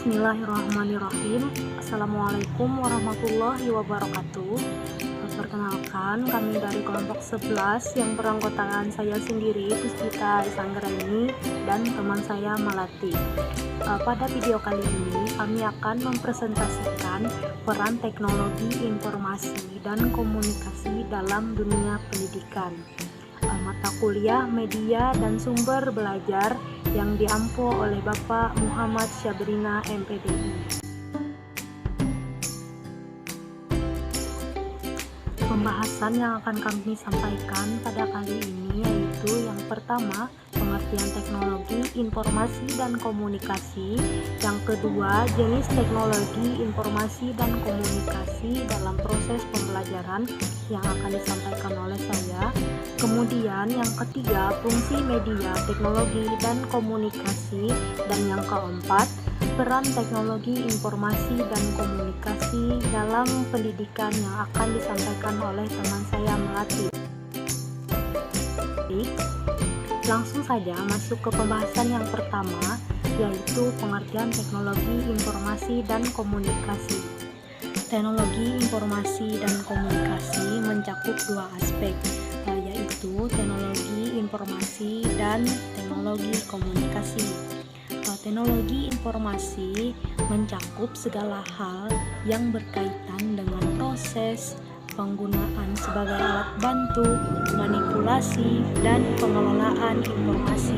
Bismillahirrahmanirrahim. Assalamualaikum warahmatullahi wabarakatuh. Perkenalkan, kami dari kelompok 11 yang beranggotakan saya sendiri, Puspita Isanggraini, dan teman saya Malati. Pada video kali ini, kami akan mempresentasikan peran teknologi informasi dan komunikasi dalam dunia pendidikan. Mata kuliah, media, dan sumber belajar yang diampu oleh Bapak Muhammad Syabrina MPDI. Pembahasan yang akan kami sampaikan pada kali ini yaitu yang pertama, pengertian teknologi informasi dan komunikasi. Yang kedua, jenis teknologi informasi dan komunikasi dalam proses pembelajaran yang akan disampaikan oleh saya. Kemudian yang ketiga, fungsi media, teknologi, dan komunikasi. Dan yang keempat, peran teknologi informasi dan komunikasi dalam pendidikan yang akan disampaikan oleh teman saya Melati. Langsung saja masuk ke pembahasan yang pertama, yaitu pengertian teknologi informasi dan komunikasi. Teknologi informasi dan komunikasi mencakup dua aspek, yaitu teknologi informasi dan teknologi komunikasi. Teknologi informasi mencakup segala hal yang berkaitan dengan proses, penggunaan sebagai alat bantu, manipulasi, dan pengelolaan informasi.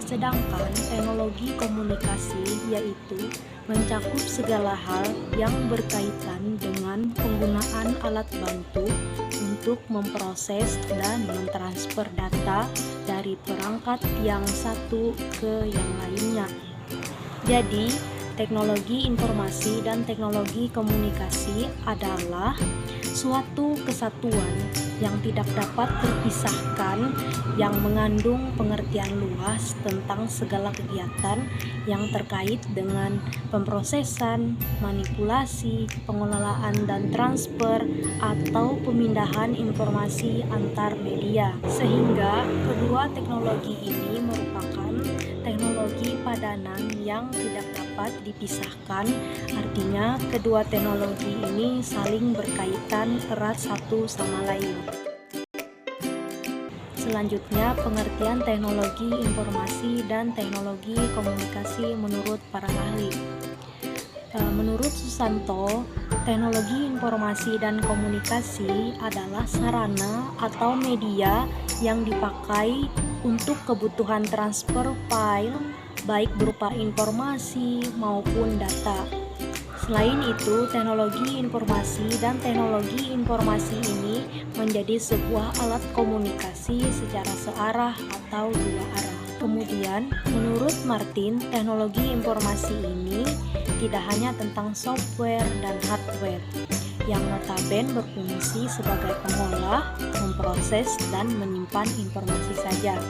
Sedangkan teknologi komunikasi yaitu mencakup segala hal yang berkaitan dengan penggunaan alat bantu untuk memproses dan mentransfer data dari perangkat yang satu ke yang lainnya. Jadi, teknologi informasi dan teknologi komunikasi adalah suatu kesatuan yang tidak dapat terpisahkan, yang mengandung pengertian luas tentang segala kegiatan yang terkait dengan pemrosesan, manipulasi, pengelolaan dan transfer atau pemindahan informasi antar media. Sehingga kedua teknologi ini merupakan teknologi padanan yang tidak dapat dipisahkan. Artinya kedua teknologi ini saling berkaitan erat satu sama lain. Selanjutnya, pengertian teknologi informasi dan teknologi komunikasi menurut para ahli. Menurut Susanto, teknologi informasi dan komunikasi adalah sarana atau media yang dipakai untuk kebutuhan transfer file, baik berupa informasi maupun data. Selain itu, teknologi informasi dan teknologi informasi ini menjadi sebuah alat komunikasi secara searah atau dua arah. Kemudian, menurut Martin, teknologi informasi ini tidak hanya tentang software dan hardware, yang notabene berfungsi sebagai pengolah, memproses, dan menyimpan informasi saja.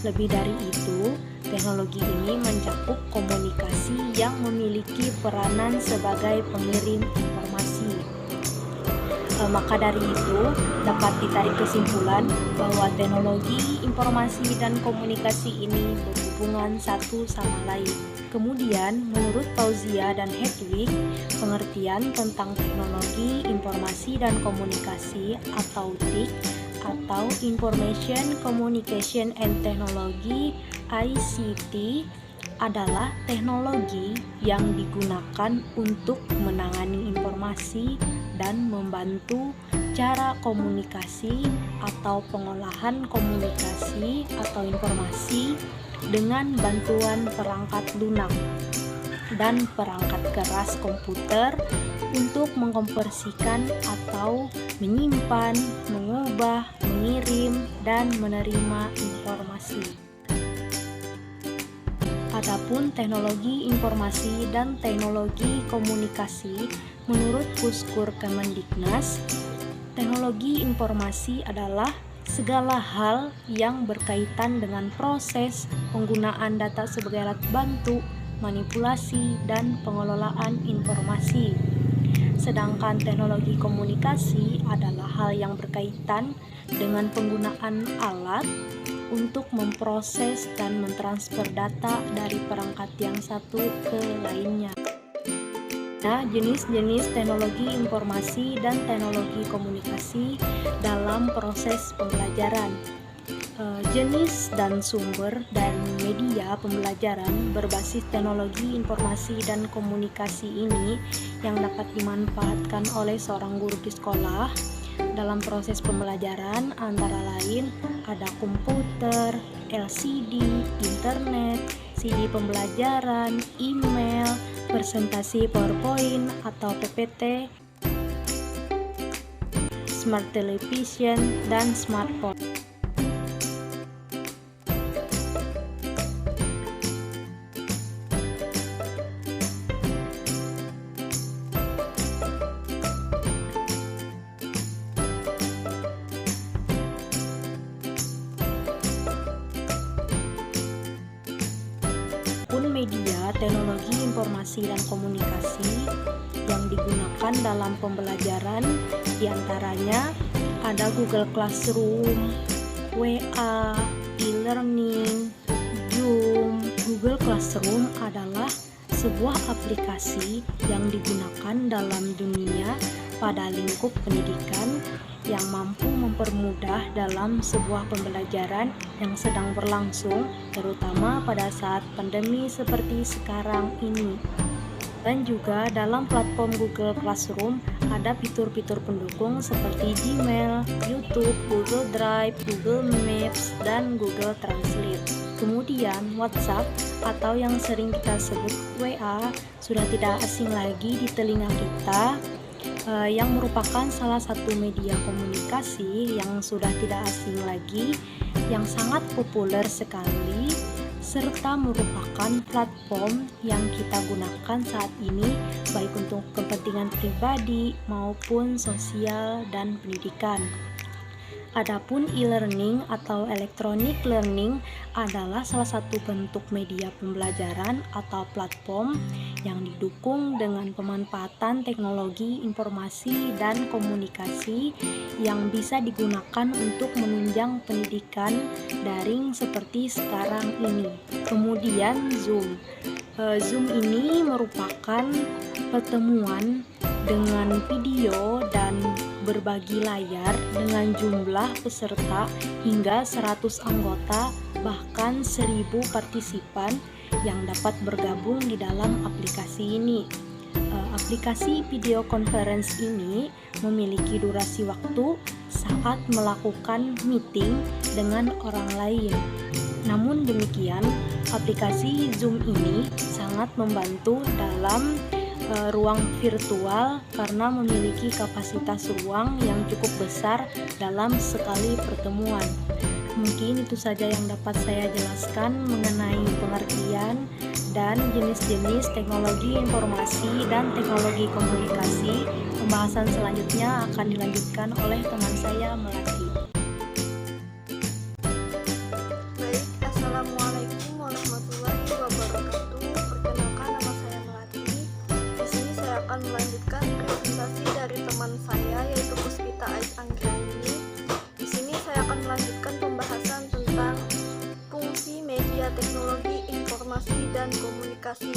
Lebih dari itu, teknologi ini mencakup komunikasi yang memiliki peranan sebagai pengirim informasi. Maka dari itu, dapat ditarik kesimpulan bahwa teknologi informasi dan komunikasi ini berhubungan satu sama lain. Kemudian, menurut Fauzia dan Hedwig, pengertian tentang teknologi informasi dan komunikasi atau TIC atau Information Communication and Technology ICT adalah teknologi yang digunakan untuk menangani informasi dan membantu cara komunikasi atau pengolahan komunikasi atau informasi dengan bantuan perangkat lunak dan perangkat keras komputer untuk mengkonversikan atau menyimpan, mengubah, mengirim, dan menerima informasi. Adapun teknologi informasi dan teknologi komunikasi menurut Puskur Kemendiknas, teknologi informasi adalah segala hal yang berkaitan dengan proses penggunaan data sebagai alat bantu, manipulasi, dan pengelolaan informasi. Sedangkan teknologi komunikasi adalah hal yang berkaitan dengan penggunaan alat, untuk memproses dan mentransfer data dari perangkat yang satu ke lainnya. Nah, jenis-jenis teknologi informasi dan teknologi komunikasi dalam proses pembelajaran. Jenis dan sumber dan media pembelajaran berbasis teknologi informasi dan komunikasi ini yang dapat dimanfaatkan oleh seorang guru di sekolah dalam proses pembelajaran antara lain ada komputer, LCD, internet, CD pembelajaran, email, presentasi PowerPoint atau PPT, smart television, dan smartphone. Media teknologi informasi dan komunikasi yang digunakan dalam pembelajaran diantaranya ada Google Classroom, WA, e-learning, Zoom. Google Classroom adalah sebuah aplikasi yang digunakan dalam dunia pada lingkup pendidikan yang mampu mempermudah dalam sebuah pembelajaran yang sedang berlangsung, terutama pada saat pandemi seperti sekarang ini. Dan juga dalam platform Google Classroom ada fitur-fitur pendukung seperti Gmail, YouTube, Google Drive, Google Maps, dan Google Translate. Kemudian WhatsApp atau yang sering kita sebut WA sudah tidak asing lagi di telinga kita, yang merupakan salah satu media komunikasi yang sudah tidak asing lagi, yang sangat populer sekali, serta merupakan platform yang kita gunakan saat ini baik untuk kepentingan pribadi maupun sosial dan pendidikan. Adapun e-learning atau electronic learning adalah salah satu bentuk media pembelajaran atau platform yang didukung dengan pemanfaatan teknologi informasi dan komunikasi yang bisa digunakan untuk menunjang pendidikan daring seperti sekarang ini. Kemudian Zoom. Zoom ini merupakan pertemuan dengan video dan berbagi layar dengan jumlah peserta hingga 100 anggota bahkan 1000 partisipan yang dapat bergabung di dalam aplikasi ini. Aplikasi video conference ini memiliki durasi waktu saat melakukan meeting dengan orang lain. Namun demikian, aplikasi Zoom ini sangat membantu dalam ruang virtual karena memiliki kapasitas ruang yang cukup besar dalam sekali pertemuan. Mungkin itu saja yang dapat saya jelaskan mengenai pengertian dan jenis-jenis teknologi informasi dan teknologi komunikasi. Pembahasan selanjutnya akan dilanjutkan oleh teman saya, Melati. Baik, Assalamualaikum warahmatullahi wabarakatuh. Perkenalkan, nama saya Melati. Di sini saya akan melanjutkan presentasi dari teman saya, yaitu Puspita Ais Anggrani. Di sini saya akan melanjutkan pembahasan tentang fungsi media teknologi informasi dan komunikasi.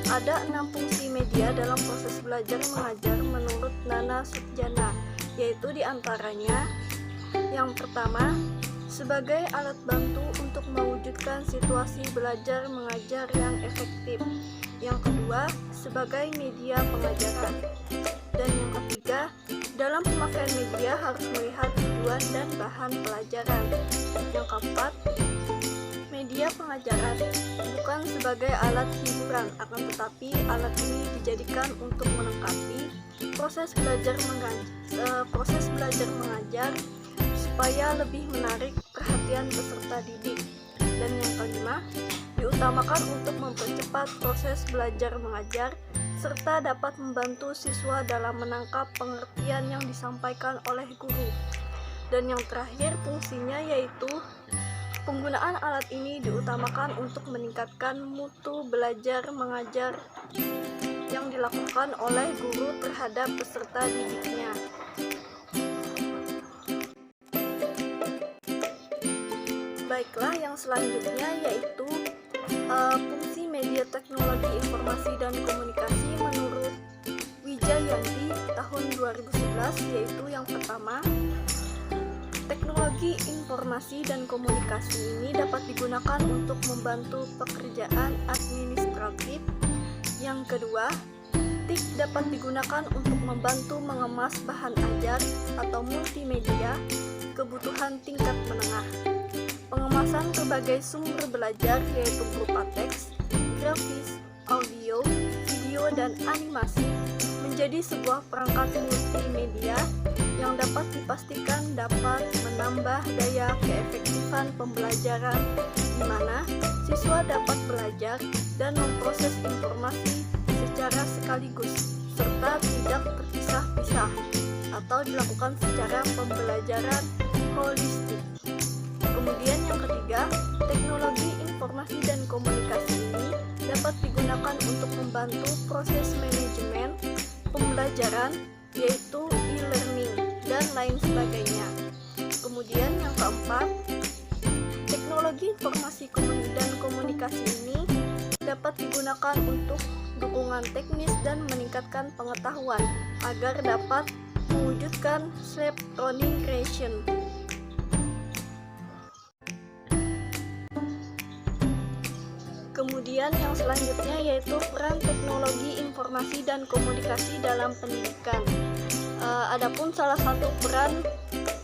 Ada 6 fungsi media dalam proses belajar mengajar menurut Nana Sutjana, yaitu diantaranya yang pertama, sebagai alat bantu untuk mewujudkan situasi belajar mengajar yang efektif. Yang kedua, sebagai media pengajaran. Dan yang ketiga, dalam pemakaian media harus melihat tujuan dan bahan pelajaran. Yang keempat, media pengajaran bukan sebagai alat hiburan, akan tetapi alat ini dijadikan untuk melengkapi proses belajar mengajar supaya lebih menarik perhatian peserta didik. Dan yang kelima, diutamakan untuk mempercepat proses belajar mengajar serta dapat membantu siswa dalam menangkap pengertian yang disampaikan oleh guru. Dan yang terakhir, fungsinya yaitu penggunaan alat ini diutamakan untuk meningkatkan mutu belajar mengajar yang dilakukan oleh guru terhadap peserta didiknya. Baiklah, yang selanjutnya yaitu fungsi media teknologi informasi dan komunikasi menurut Wijayanti tahun 2011, yaitu yang pertama, teknologi informasi dan komunikasi ini dapat digunakan untuk membantu pekerjaan administratif. Yang kedua, TIK dapat digunakan untuk membantu mengemas bahan ajar atau multimedia kebutuhan tingkat menengah. Pengemasan berbagai sumber belajar yaitu berupa teks, grafis, audio, video, dan animasi menjadi sebuah perangkat multimedia yang dapat dipastikan dapat menambah daya keefektifan pembelajaran, di mana siswa dapat belajar dan memproses informasi secara sekaligus serta tidak terpisah-pisah atau dilakukan secara pembelajaran holistik. Kemudian yang ketiga, teknologi informasi dan komunikasi ini dapat digunakan untuk membantu proses manajemen pembelajaran yaitu e-learning dan lain sebagainya. Kemudian yang keempat, teknologi informasi dan komunikasi ini dapat digunakan untuk dukungan teknis dan meningkatkan pengetahuan agar dapat mewujudkan sleep learning creation. Kemudian yang selanjutnya yaitu peran teknologi informasi dan komunikasi dalam pendidikan. Adapun salah satu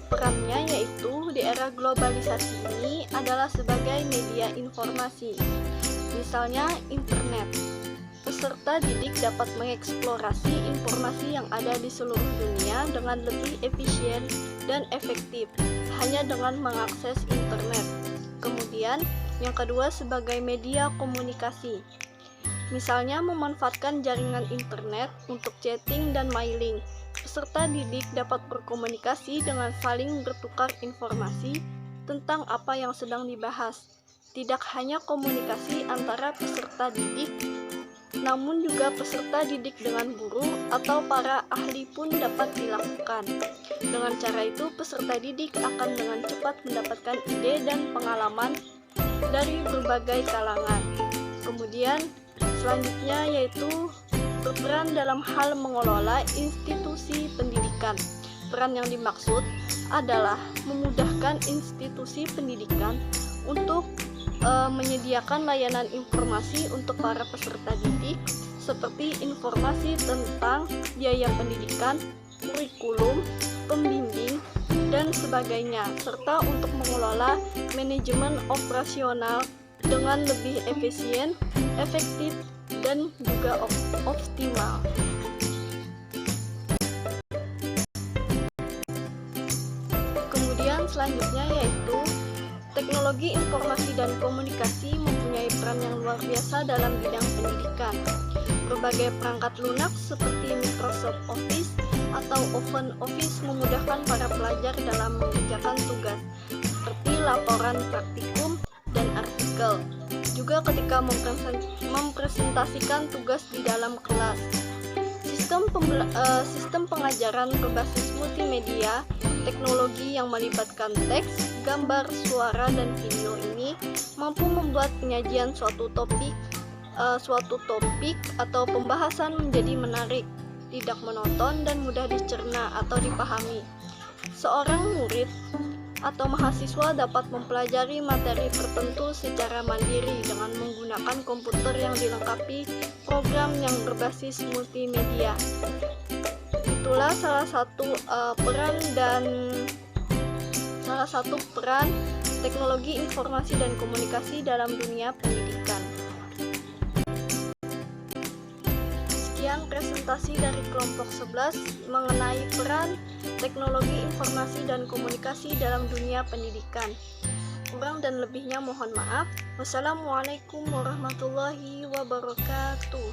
perannya yaitu di era globalisasi ini adalah sebagai media informasi. Misalnya internet. Peserta didik dapat mengeksplorasi informasi yang ada di seluruh dunia dengan lebih efisien dan efektif hanya dengan mengakses internet. Kemudian, yang kedua sebagai media komunikasi. Misalnya memanfaatkan jaringan internet untuk chatting dan mailing. Peserta didik dapat berkomunikasi dengan saling bertukar informasi tentang apa yang sedang dibahas. Tidak hanya komunikasi antara peserta didik, namun juga peserta didik dengan guru atau para ahli pun dapat dilakukan. Dengan cara itu, peserta didik akan dengan cepat mendapatkan ide dan pengalaman dari berbagai kalangan. Kemudian selanjutnya yaitu berperan dalam hal mengelola institusi pendidikan. Peran yang dimaksud adalah memudahkan institusi pendidikan untuk menyediakan layanan informasi untuk para peserta didik seperti informasi tentang biaya pendidikan, kurikulum, pembimbing, dan sebagainya, serta untuk mengelola manajemen operasional dengan lebih efisien, efektif, dan juga optimal. Kemudian selanjutnya yaitu teknologi informasi dan komunikasi mempunyai peran yang luar biasa dalam bidang pendidikan. Berbagai perangkat lunak seperti Microsoft Office atau OpenOffice memudahkan para pelajar dalam mengerjakan tugas, seperti laporan praktikum dan artikel. Juga ketika mempresentasikan tugas di dalam kelas. Sistem pengajaran berbasis multimedia, teknologi yang melibatkan teks, gambar, suara, dan video ini mampu membuat penyajian suatu topik atau pembahasan menjadi menarik, tidak monoton, dan mudah dicerna atau dipahami. Seorang murid atau mahasiswa dapat mempelajari materi tertentu secara mandiri dengan menggunakan komputer yang dilengkapi program yang berbasis multimedia. Itulah salah satu peran teknologi informasi dan komunikasi dalam dunia pendidikan. Sekian presentasi dari kelompok 11 mengenai peran teknologi informasi dan komunikasi dalam dunia pendidikan. Kurang dan lebihnya mohon maaf. Wassalamualaikum warahmatullahi wabarakatuh.